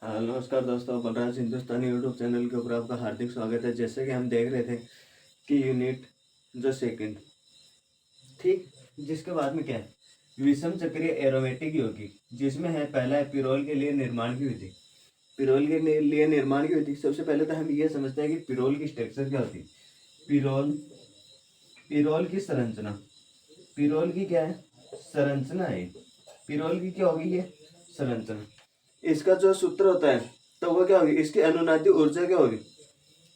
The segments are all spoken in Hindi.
हाँ, नमस्कार दोस्तों, बलराज हिंदुस्तानी यूट्यूब चैनल के ऊपर आपका हार्दिक स्वागत है। जैसे कि हम देख रहे थे कि यूनिट जो सेकंड, ठीक, जिसके बाद में क्या है, विषम चक्रीय एरोमेटिक यौगिक, जिसमें है पहला है पिरोल के लिए निर्माण की विधि। पिरोल के लिए निर्माण की विधि, सबसे पहले तो हम ये समझते हैं कि पिरोल की स्ट्रक्चर क्या होती है। पिरोल पिरोल की संरचना, पिरोल की क्या है, संरचना है। पिरोल की क्या होगी, ये संरचना। इसका जो सूत्र होता है तो वो क्या होगी, इसकी अनुनादी ऊर्जा क्या होगी,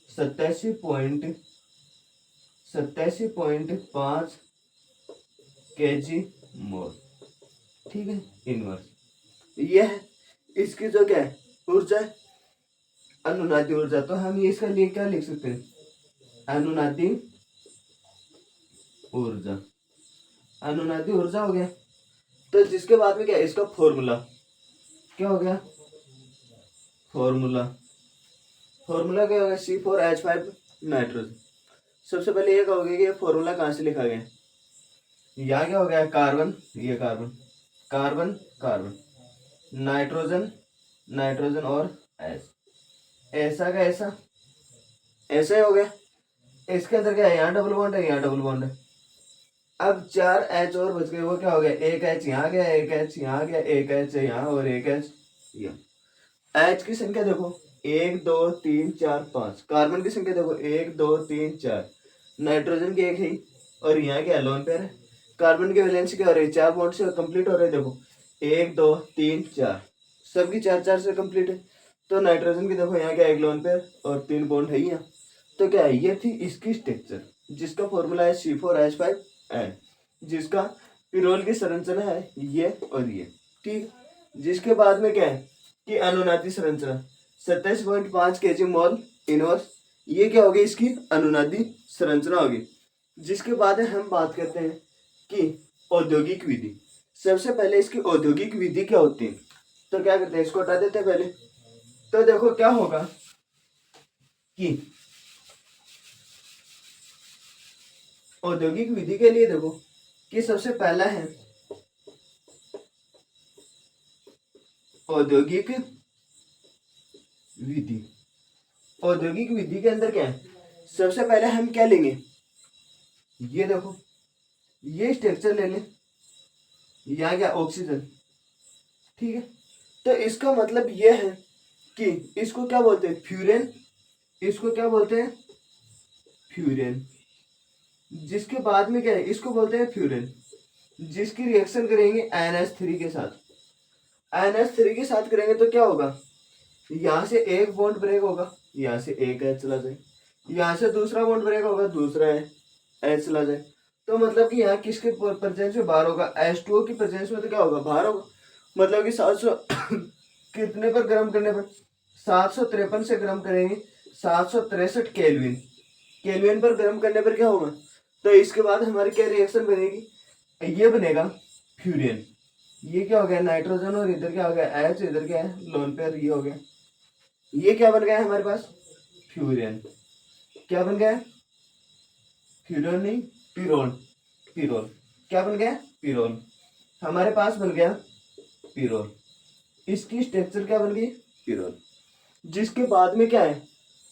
87.5 kg मोल। ठीक है, इनवर्स यह है इसकी जो क्या है, ऊर्जा है, अनुनादी ऊर्जा। तो हम ये इसका लिए क्या लिख सकते हैं, अनुनादी ऊर्जा। अनुनादी ऊर्जा हो गया। तो जिसके बाद में क्या है, इसका फॉर्मूला क्या हो गया, फॉर्मूला फॉर्मूला क्या होगा, C4H5 नाइट्रोजन। सबसे पहले ये कहोगे कि ये फॉर्मूला कहाँ से लिखा गया, यहाँ क्या हो गया, कार्बन, ये carbon, carbon carbon, nitrogen nitrogen और एच, ऐसा का ऐसा, ऐसा ही हो गया। इसके अंदर क्या है, यहाँ डबल बॉन्ड है, यहाँ डबल बॉन्ड है। अब 4 एच और बच गए, वो क्या हो गया, एक एच यहाँ गया, एक एच यहाँ गया, एक एच यहाँ और एक एच यहाँ। एच की संख्या देखो, 1 2 3 4 5। कार्बन की संख्या देखो, 1 2 3 4। नाइट्रोजन की एक है और यहाँ क्या लोन पेयर है। कार्बन की वैलेंसी क्या हो रही है, 4 बॉन्ड से कंप्लीट हो रहे हैं। देखो 1 2 3 4, सबकी 4 4 से कंप्लीट है। तो नाइट्रोजन की देखो यहाँ क्या, एक लोन पेयर और 3 बॉन्ड है यहाँ। तो क्या है, ये थी इसकी स्ट्रक्चर, जिसका फॉर्मूला है C4H5N, जिसका पिरोल की संरचना है ये और ये। ठीक, जिसके बाद में क्या है कि अनुनादी संरचना 27.5 kg मोल इनवर्स, ये क्या होगी, इसकी अनुनादी संरचना होगी। जिसके बाद हम बात करते हैं कि औद्योगिक विधि। सबसे पहले इसकी औद्योगिक विधि क्या होती है, तो क्या करते हैं, इसको हटा देते हैं पहले। तो देखो क्या होगा कि औद्योगिक विधि के लिए देखो कि सबसे पहला है औद्योगिक विधि। औद्योगिक विधि के अंदर क्या है, सबसे पहले हम क्या लेंगे, ये देखो, ये स्ट्रक्चर ले लें, यहाँ क्या, ऑक्सीजन। ठीक है, तो इसका मतलब ये है कि इसको क्या बोलते हैं, फ्यूरेन। इसको क्या बोलते हैं, फ्यूरेन। जिसके बाद में क्या है, इसको बोलते हैं फ्यूरेन, जिसकी रिएक्शन करेंगे NH3 के साथ। NH3 के साथ करेंगे तो क्या होगा, यहाँ से एक बॉन्ड ब्रेक होगा, यहाँ से एक एच चला जाए, यहाँ से दूसरा बॉन्ड ब्रेक होगा, दूसरा एच चला जाए। तो मतलब कि यहाँ किसके प्रेजेंस में बाहर होगा, H2O की प्रेजेंस में तो क्या होगा, बाहर होगा। मतलब कि 700 कितने पर गर्म करने पर, 753 से गर्म करेंगे, 763 केल्विन, केल्विन पर गर्म करने पर क्या होगा। तो इसके बाद हमारी क्या रिएक्शन बनेगी, ये बनेगा फ्यूरियन। ये क्या हो गया, नाइट्रोजन, और इधर क्या हो गया, एच, इधर क्या है, लोन पेयर, ये हो गया। ये क्या बन गया है हमारे पास, फ्यूरियन। क्या बन गया, फ्यूरियन नहीं, पिरोल। पिरोल क्या बन गया, पिरोल। हमारे पास बन गया पिरोल। इसकी स्ट्रक्चर क्या बन गई, पिरोल। जिसके बाद में क्या है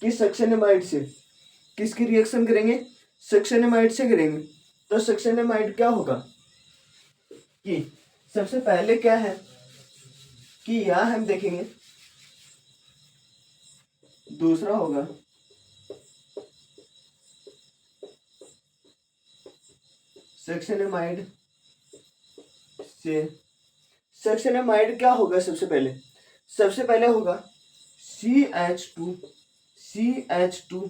कि सक्सेनामाइड से किसकी रिएक्शन करेंगे, सक्सेनामाइड से करेंगे। तो सक्सेनामाइड क्या होगा कि सबसे पहले क्या है कि यहां हम देखेंगे, दूसरा होगा सक्सेनामाइड से। सक्सेनामाइड क्या होगा, सबसे पहले होगा CH2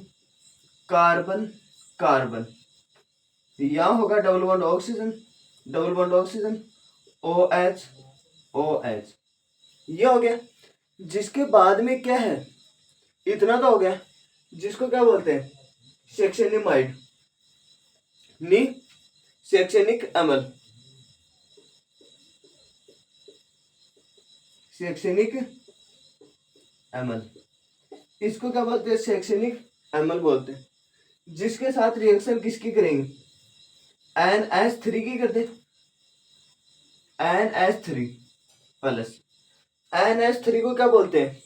कार्बन कार्बन, यहाँ होगा double bond oxygen, OH OH, ये हो गया। जिसके बाद में क्या है, इतना तो हो गया, जिसको क्या बोलते हैं, सेक्सेनिमाइड, नी शैक्षणिक अमल, शैक्षणिक अमल, इसको क्या बोलते हैं, शैक्षणिक अमल बोलते हैं। जिसके साथ रिएक्शन किसकी करेंगे, NH3 की करते, NH3 प्लस। NH3 को क्या बोलते हैं,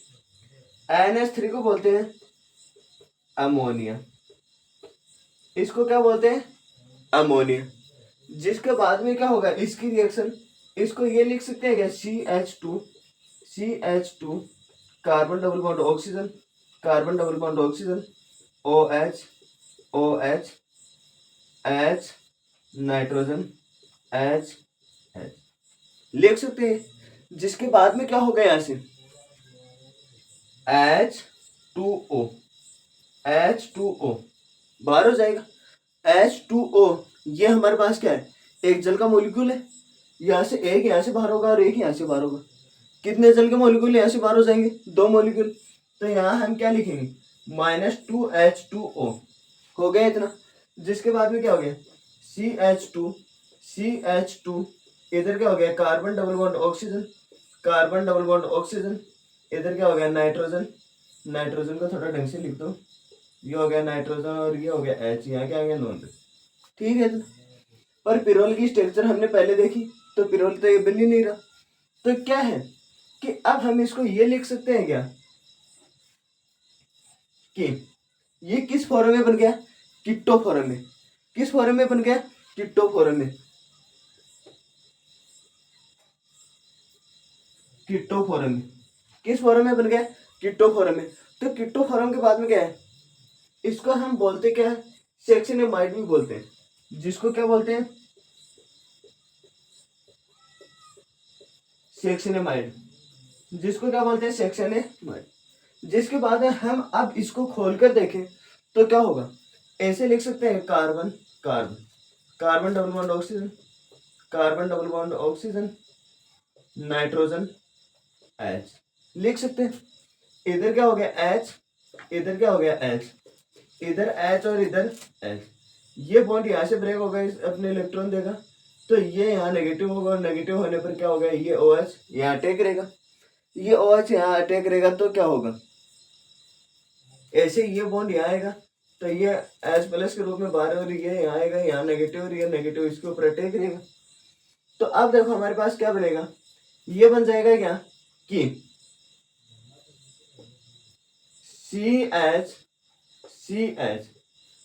NH3 को बोलते हैं अमोनिया, इसको क्या बोलते हैं अमोनिया। जिसके बाद में क्या होगा इसकी रिएक्शन, इसको ये लिख सकते हैं क्या CH2 carbon double bond oxygen, carbon double bond oxygen, OH OH H nitrogen H लिख सकते हैं। जिसके बाद में क्या होगा यहाँ से H2O बाहर हो जाएगा। H2O ये हमारे पास क्या है, एक जल का मॉलिक्यूल है, यहाँ से एक यहाँ से बाहर होगा और एक यहाँ से बाहर होगा। कितने जल के मॉलिक्यूल यहाँ से बाहर हो जाएंगे, 2 मॉलिक्यूल। तो यहाँ हम क्या लिखेंगे -2H2O हो गया इतना। जिसके बाद में क्या हो गया CH2 इधर क्या हो गया carbon double bond oxygen, carbon double bond oxygen, इधर क्या हो गया नाइट्रोजन को थोड़ा ढंग से लिख दो, ये हो गया नाइट्रोजन और ये हो गया H, यहाँ क्या आ गया नॉन। ठीक है। पर पिरोल की स्ट्रक्चर हमने पहले देखी, तो पिरोल तो ये बन ही नहीं रहा। तो क्या है कि अब हम इसको ये लिख सकते हैं क्या कि ये किस फॉर्म में बन गया, कीटो फॉर्म में। किस फॉर्म में बन गया, कीटो फॉर्म में, कीटो फॉर्म में। किस फॉर्म में बन गया, कीटो फॉर्म में। तो कीटो फॉर्म के बाद में क्या है, इसको हम बोलते क्या है सेक्शनेमाइड भी बोलते हैं। जिसको क्या बोलते हैं सेक्शनेमाइड, जिसको क्या बोलते हैं सेक्शनेमाइड। जिसके बाद में हम अब इसको खोलकर देखें तो क्या होगा, ऐसे लिख सकते हैं carbon carbon, carbon double bond oxygen, carbon double bond oxygen, nitrogen H लिख सकते हैं। इधर क्या हो गया H, इधर क्या हो गया H, इधर H और इधर H। ये बॉन्ड यहाँ से ब्रेक होगा, इस अपने इलेक्ट्रॉन देगा, तो ये यहाँ नेगेटिव होगा और नेगेटिव होने पर क्या होगा ये OH यहाँ अटैक रहेगा, ये OH यहाँ अटैक रहेगा। तो क्या होगा ऐसे ये बॉन्ड यहाँ आएगा, तो ये H+ के रूप में बाहर और ये यहाँ आएगा, यहाँ नेगेटिव और ये नेगेटिव इसके ऊपर अटैक रहेगा। तो अब देखो हमारे पास क्या बनेगा, ये बन जाएगा क्या कि CH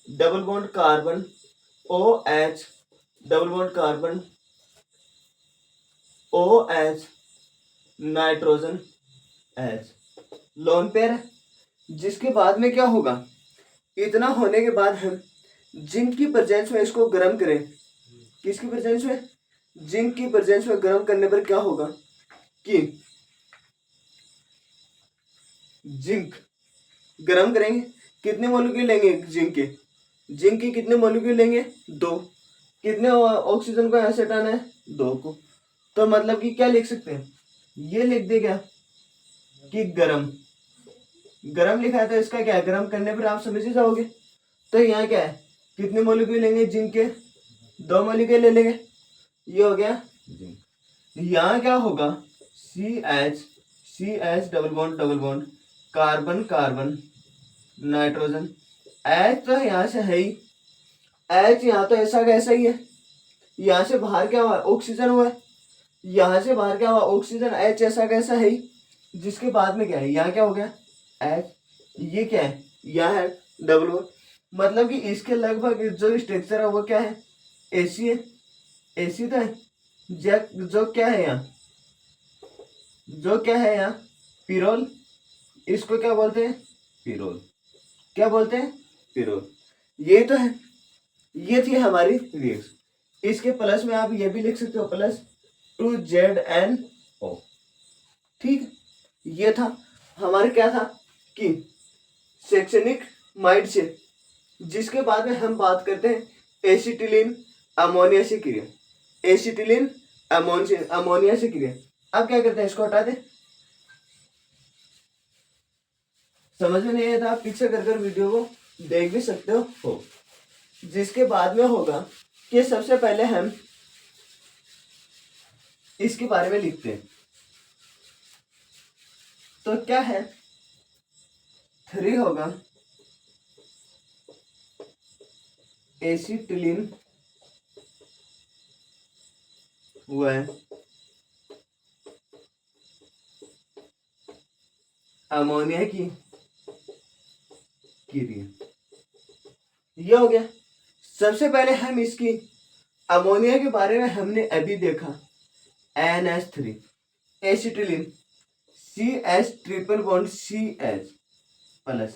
double bond carbon OH double bond carbon OH nitrogen H lone pair है। जिसके बाद में क्या होगा, इतना होने के बाद हम जिंक की प्रेजेंस में इसको गर्म करें। किसकी प्रेजेंस में, जिंक की प्रेजेंस में गर्म करने पर क्या होगा कि जिंक गर्म करेंगे, कितने मॉलिक्यूल लेंगे जिंक के कितने मॉलिक्यूल लेंगे 2। कितने ऑक्सीजन को यहाँ से हटाना है 2 को। तो मतलब कि क्या लिख सकते हैं, ये लिख दे क्या कि गरम लिखा है, तो इसका क्या है गरम करने पर आप समझ ही जाओगे। तो यहाँ क्या है कितने मॉलिक्यूल लेंगे जिंक के 2 मॉलिक्यूल ले लेंगे, ये हो गया जिंक। यहाँ क्या होगा CH double bond carbon carbon nitrogen H तो यहाँ से है ही, H यहाँ तो ऐसा का ऐसा ही है। यहाँ से बाहर क्या हुआ ऑक्सीजन हुआ है, यहाँ से बाहर क्या हुआ ऑक्सीजन, H ऐसा का ऐसा है ही। जिसके बाद में क्या है यहाँ क्या हो गया H, ये क्या है यहाँ है डबल बॉन्ड। मतलब कि इसके लगभग जो स्ट्रक्चर है वो क्या है AC है, AC तो है। जो क्या है यहाँ, जो क्या है यहाँ पिरोल, इसको क्या बोलते हैं पिरोल, क्या बोलते हैं पिरोल। ये तो है, ये थी हमारी रिएक्शन। इसके प्लस में आप ये भी लिख सकते हो +2ZnO। ठीक, ये था हमारे क्या था कि सेक्शनिक माइड से। जिसके बाद में हम बात करते हैं एसिटिलीन अमोनिया से क्रिया, एसिटिलीन अमोनिया से क्रिया। अब क्या करते हैं इसको हटा दें, समझ में नहीं आया था आप पीछे कर वीडियो को देख भी सकते हो। जिसके बाद में होगा कि सबसे पहले हम इसके बारे में लिखते हैं। तो क्या है 3 होगा एसिटिलीन हुआ है अमोनिया की क्रिया। ये हो गया। सबसे पहले हम इसकी अमोनिया के बारे में हमने अभी देखा NH3 acetylene CH triple bond CH plus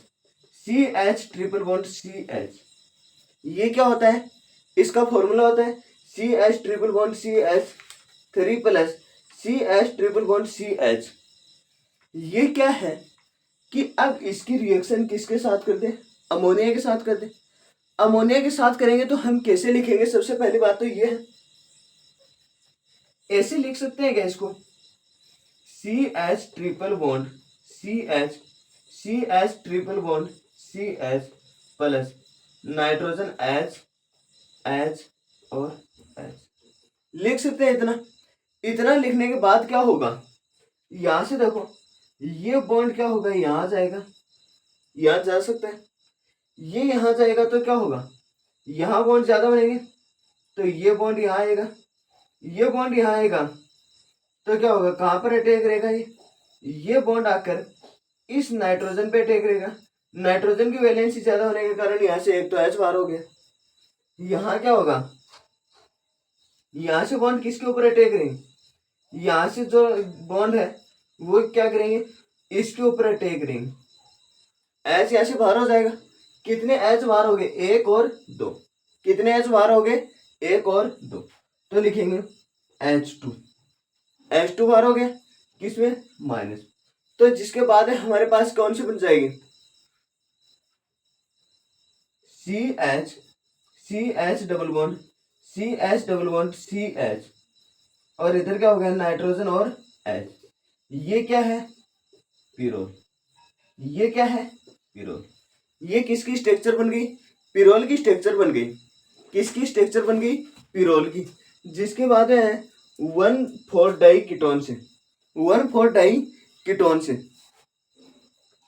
CH triple bond CH। ये क्या होता है? इसका फॉर्मूला होता है CH triple bond CH 3 plus CH triple bond CH। ये क्या है कि अब इसकी रिएक्शन किसके साथ करते हैं? अमोनिया के साथ करते हैं। अमोनिया के साथ करेंगे तो हम कैसे लिखेंगे? सबसे पहली बात तो ये है, ऐसे लिख सकते हैं क्या इसको? CH triple bond CH triple bond CH plus nitrogen H और H लिख सकते हैं। इतना लिखने के बाद क्या होगा? यहां से देखो, ये बॉन्ड क्या होगा? यहां जाएगा, यहां जा सकता है, ये यहां जाएगा तो क्या होगा? यहां बॉन्ड ज्यादा बनेंगे तो ये बॉन्ड यहां आएगा, ये बॉन्ड यहां आएगा तो क्या होगा? कहां पर अटैक रहेगा? ये बॉन्ड आकर इस नाइट्रोजन पे अटैक रहेगा। नाइट्रोजन की वैलेंसी ज्यादा होने के कारण यहां से एक तो H बाहर हो गया। यहां क्या होगा? यहां से बॉन्ड किसके ऊपर अटैक करेंगे? यहां से जो बॉन्ड है वो क्या करेंगे? इसके ऊपर अटैक करेंगे। H यहां से बाहर हो जाएगा। कितने H बाहर हो गए? 1 और 2। कितने H बाहर हो गए? 1 और 2। तो लिखेंगे H2 बाहर हो गया, किसमें? माइनस। तो जिसके बाद है हमारे पास कौन सी बन जाएगी? CH डबल बॉन्ड CH और इधर क्या हो गया? नाइट्रोजन और H। ये क्या है? पिरोल। ये क्या है? पिरोल। ये किसकी स्ट्रक्चर बन गई? पिरोल की स्ट्रक्चर बन गई। किसकी स्ट्रक्चर बन गई? पिरोल की। जिसके बाद है 1,4-डाई कीटोन से, 1,4-डाई कीटोन से,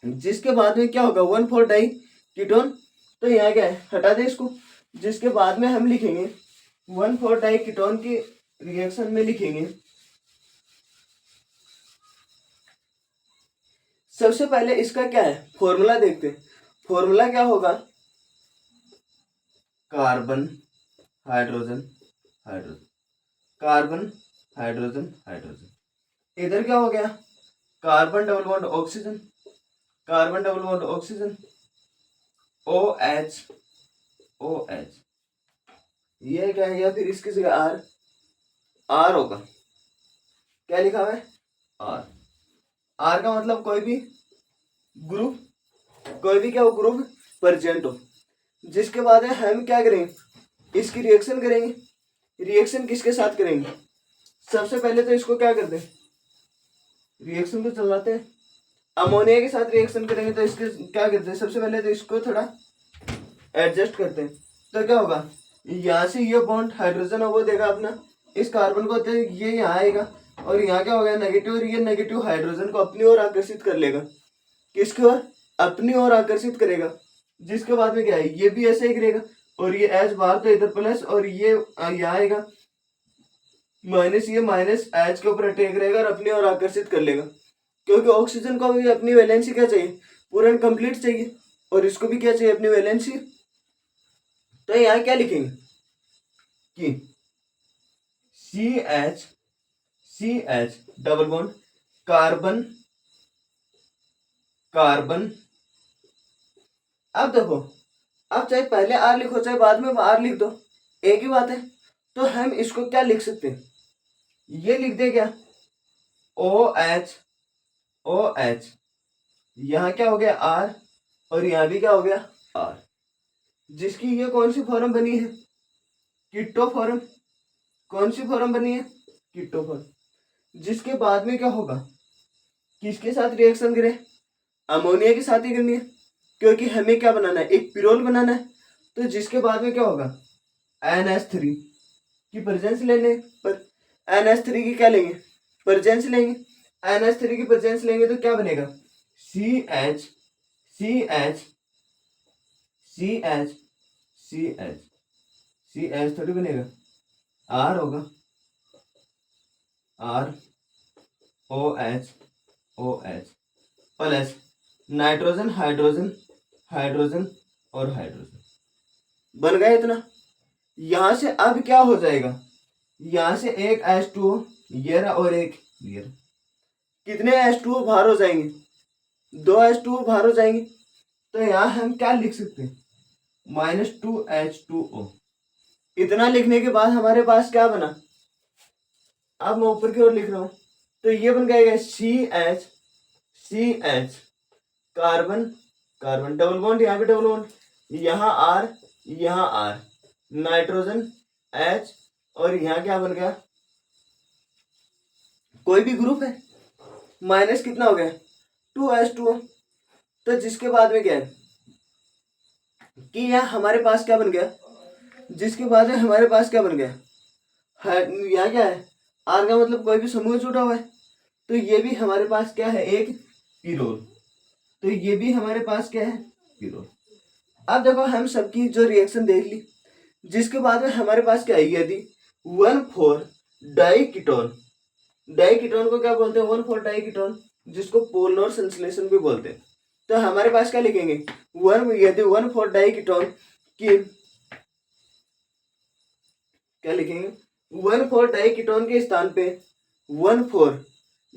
जिसके बाद में क्या होगा? 1,4-डाई कीटोन। तो यहाँ क्या है? हटा दे इसको। जिसके बाद में हम लिखेंगे 1,4-डाई कीटोन की रिएक्शन में लिखेंगे, सबसे पहले इसका क्या है? फॉर्मूला देखते हैं। फॉर्मूला क्या होगा? Carbon hydrogen hydrogen, carbon hydrogen hydrogen. इधर क्या हो गया? Carbon double bond oxygen, carbon double bond oxygen, OH। ये क्या है? या फिर इसकी जगह R होगा। क्या लिखा हुआ है? R का मतलब कोई भी ग्रुप, कोई भी क्या हो? ग्रुप प्रेजेंट हो। जिसके बाद है हम क्या करेंगे? इसकी रिएक्शन करेंगे। रिएक्शन किसके साथ करेंगे? सबसे पहले तो इसको क्या करते हैं? रिएक्शन को चलाते हैं। अमोनिया के साथ रिएक्शन करेंगे तो इसके क्या करते हैं? सबसे पहले तो इसको थोड़ा एडजस्ट करते हैं। तो क्या होगा? यहाँ से ये बॉन्ड हाइड्रोजन है वो देगा अपना, इस कार्बन को तो ये यहाँ आएगा और यहाँ क्या होगा? नेगेटिव, और ये नेगेटिव हाइड्रोजन को अपनी ओर आकर्षित कर लेगा। किसकी ओर? अपनी ओर आकर्षित करेगा। जिसके बाद में क्या है? ये भी ऐसे ही करेगा और ये H बाहर तो इधर प्लस, और ये यहाँ आएगा माइनस, ये माइनस H के ऊपर अटैक रहेगा और अपनी ओर आकर्षित कर लेगा। क्योंकि ऑक्सीजन को भी अपनी वैलेंसी क्या चाहिए? पूरा कंप्लीट चाहिए, और इसको भी क्या चाहिए? अपनी वैलेंसी। तो यहाँ क्या लिखेंगे कि CH double bond carbon carbon. अब देखो, अब चाहे पहले R लिखो चाहे बाद में R लिख दो, एक ही बात है। तो हम इसको क्या लिख सकते हैं? ये लिख दे क्या? OH। यहाँ क्या हो गया? R, और यहाँ भी क्या हो गया? R। जिसकी ये कौन सी फॉर्म बनी है? Keto form. कौन सी फॉर्म बनी है? Keto form. जिसके बाद में क्या होगा? किसके साथ रिएक्शन करें? अमोनिया के साथ ही करनी है, क्योंकि हमें क्या बनाना है? एक पिरोल बनाना है। तो जिसके बाद में क्या होगा? NH3 की प्रेजेंस लेने पर, NH3 की क्या लेंगे? प्रेजेंस लेंगे। NH3 की प्रेजेंस लेंगे तो क्या बनेगा? CH थोड़ी बनेगा, R होगा। R OH plus nitrogen hydrogen hydrogen और हाइड्रोजन। बन गया इतना। यहां से अब क्या हो जाएगा, यहां से एक H2O ये रहा और एक ये रहा। कितने H2O बाहर हो जाएंगे, 2 H2O बाहर हो जाएंगे। तो यहां हम क्या लिख सकते हैं, -2H2O। इतना लिखने के बाद हमारे पास क्या बना, अब मैं ऊपर की ओर लिख रहा हूं, तो ये बन गएगा CH carbon carbon, double bond यहाँ पे डबल बॉन्ड, यहाँ R यहाँ R, नाइट्रोजन H और यहाँ क्या बन गया, कोई भी ग्रुप है, माइनस कितना हो गया 2H2O। तो जिसके बाद में क्या है कि यहाँ हमारे पास क्या बन गया, जिसके बाद में हमारे पास क्या बन गया, यहाँ क्या है आर का मतलब कोई भी समूह जुड़ा हुआ है, तो ये भी हमारे पास क्या है एक पिरोल, तो ये भी हमारे पास क्या है पिरोल। अब देखो हम सबकी जो रिएक्शन देख ली, जिसके बाद में हमारे पास क्या है, यदि 1,4 डाइकीटोन, डाइकीटोन को क्या बोलते हैं 1,4 डाइकीटोन, जिसको पोलर संश्लेषण भी बोलते हैं। तो हमारे पास क्या लिखेंगे, यदि 1,4 डाइकीटोन की क्या लिखेंगे, 1,4 डाइकीटोन के स्थान पे 1,4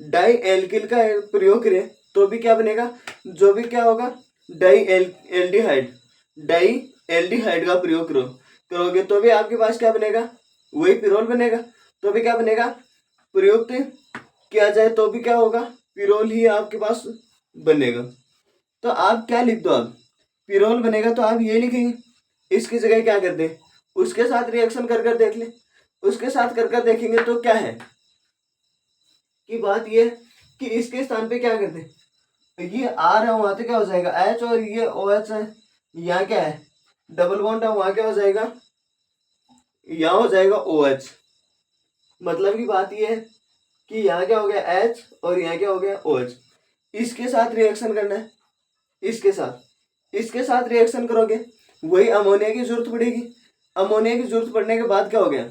डाई एल्किल का प्रयोग करें तो भी क्या बनेगा, जो भी क्या होगा डाई एल्डिहाइड, डाई एल्डिहाइड का प्रयोग करोगे तो भी आपके पास क्या बनेगा, वही पिरोल बनेगा। तो भी क्या बनेगा, प्रयुक्त किया जाए तो भी क्या होगा, पिरोल ही आपके पास बनेगा। तो आप क्या लिख दो, आप पिरोल बनेगा तो आप ये लिखेंगे, इसकी जगह क्या कर दे, उसके साथ रिएक्शन कर कर देख ले, उसके साथ कर कर देखेंगे तो क्या है कि बात ये कि इसके स्थान पे क्या कर दे, ये आर है वहां से क्या हो जाएगा एच, और ये ओ एच है, यहाँ क्या है डबल बॉन्ड है, वहां क्या हो जाएगा, यहाँ हो जाएगा ओ एच। मतलब की बात ये है कि यहाँ क्या हो गया एच और यहाँ क्या हो गया ओ एच। इसके साथ रिएक्शन करना है, इसके साथ रिएक्शन करोगे वही अमोनिया की जरूरत पड़ेगी। अमोनिया की जरूरत पड़ने के बाद क्या हो गया,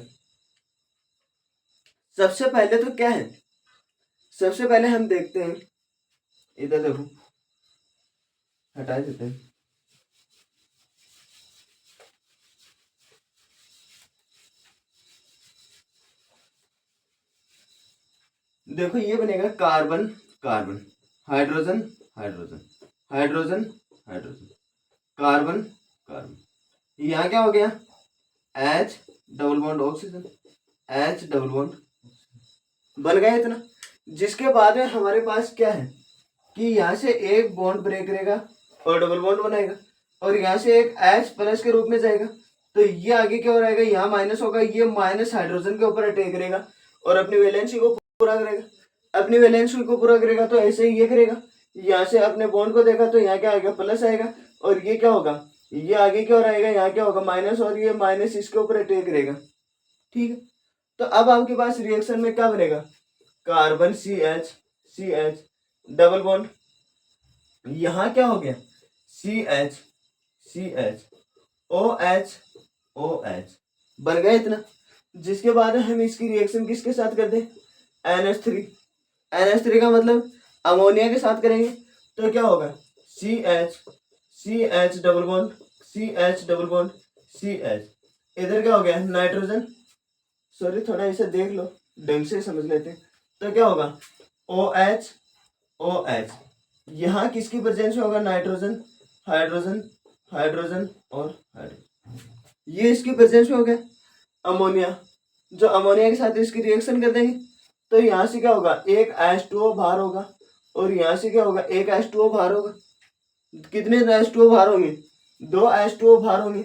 सबसे पहले तो क्या है, सबसे पहले हम देखते हैं, इधर देखो हटा देते हैं, देखो ये बनेगा carbon carbon, hydrogen hydrogen hydrogen hydrogen, carbon carbon, यहाँ क्या हो गया H double bond oxygen, H double bond बन गया इतना। जिसके बाद में हमारे पास क्या है कि यहाँ से एक बॉन्ड ब्रेक करेगा और डबल बॉन्ड बनाएगा, और यहाँ से एक H प्लस के रूप में जाएगा, तो ये आगे क्या हो रहेगा, यहाँ माइनस होगा, ये माइनस हाइड्रोजन के ऊपर अटैक करेगा और अपनी वैलेंसी को पूरा करेगा। अपनी वैलेंसी को पूरा करेगा तो ऐसे ही ये करेगा, यहाँ से अपने बॉन्ड को देखा तो यहाँ क्या आएगा प्लस आएगा, और ये क्या होगा, ये आगे क्या रहेगा, यहाँ क्या होगा माइनस, और ये माइनस इसके ऊपर अटैक करेगा। ठीक है, तो अब आपके पास रिएक्शन में क्या बनेगा, कार्बन CH डबल बॉन्ड, यहाँ क्या हो गया CH OH बन गया इतना। जिसके बाद हम इसकी रिएक्शन किसके साथ कर दें, NH3 का मतलब अमोनिया के साथ करेंगे तो क्या होगा CH डबल बॉन्ड CH, इधर क्या हो गया नाइट्रोजन, सॉरी थोड़ा इसे देख लो ढंग से समझ लेते हैं, तो क्या होगा OH, यहाँ किसकी प्रेजेंस में होगा नाइट्रोजन हाइड्रोजन हाइड्रोजन और हाइड्रोजन, ये इसकी प्रेजेंस में हो गया अमोनिया। जो अमोनिया के साथ इसकी रिएक्शन कर देंगे तो यहाँ से क्या होगा एक H2O बाहर होगा, और यहाँ से क्या होगा एक H2O बाहर होगा। कितने H2O बाहर होंगे, 2 H2O बाहर होंगे,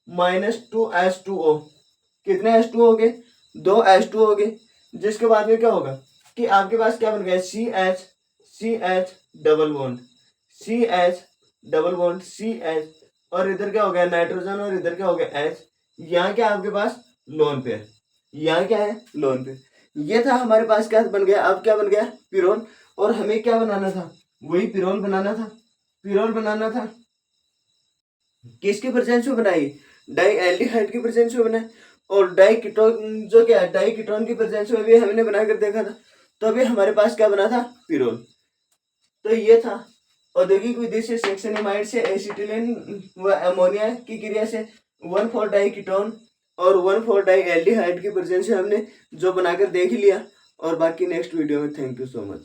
-2H2O, कितने H2O हो गए 2 H2O हो गए। जिसके बाद में क्या होगा कि आपके पास क्या बन गया CH डबल बॉन्ड CH, और इधर क्या हो गया नाइट्रोजन, और इधर क्या हो गया H, यहाँ क्या आपके पास लोन पेयर, यहाँ क्या है लोन पेयर। ये था हमारे पास क्या बन गया, अब क्या बन गया पिरोल, और हमें क्या बनाना था, वही पिरोल बनाना था। किसकी प्रेजेंस में बनाई, डाई एल्डिहाइड की प्रेजेंस में बनाए, और डाई कीटोन जो क्या है डाई कीटोन की प्रेजेंस में भी हमने बनाकर देखा था, तो अभी हमारे पास क्या बना था पिरोल। तो ये था औद्योगिक विधि से सेक्सोनिमाइड से एसिटिलीन व अमोनिया की क्रिया से 1,4 डाई कीटोन और 1,4 डाई एल्डिहाइड की प्रेजेंस से हमने जो बनाकर देख लिया। और बाकी नेक्स्ट वीडियो में। Thank you so much.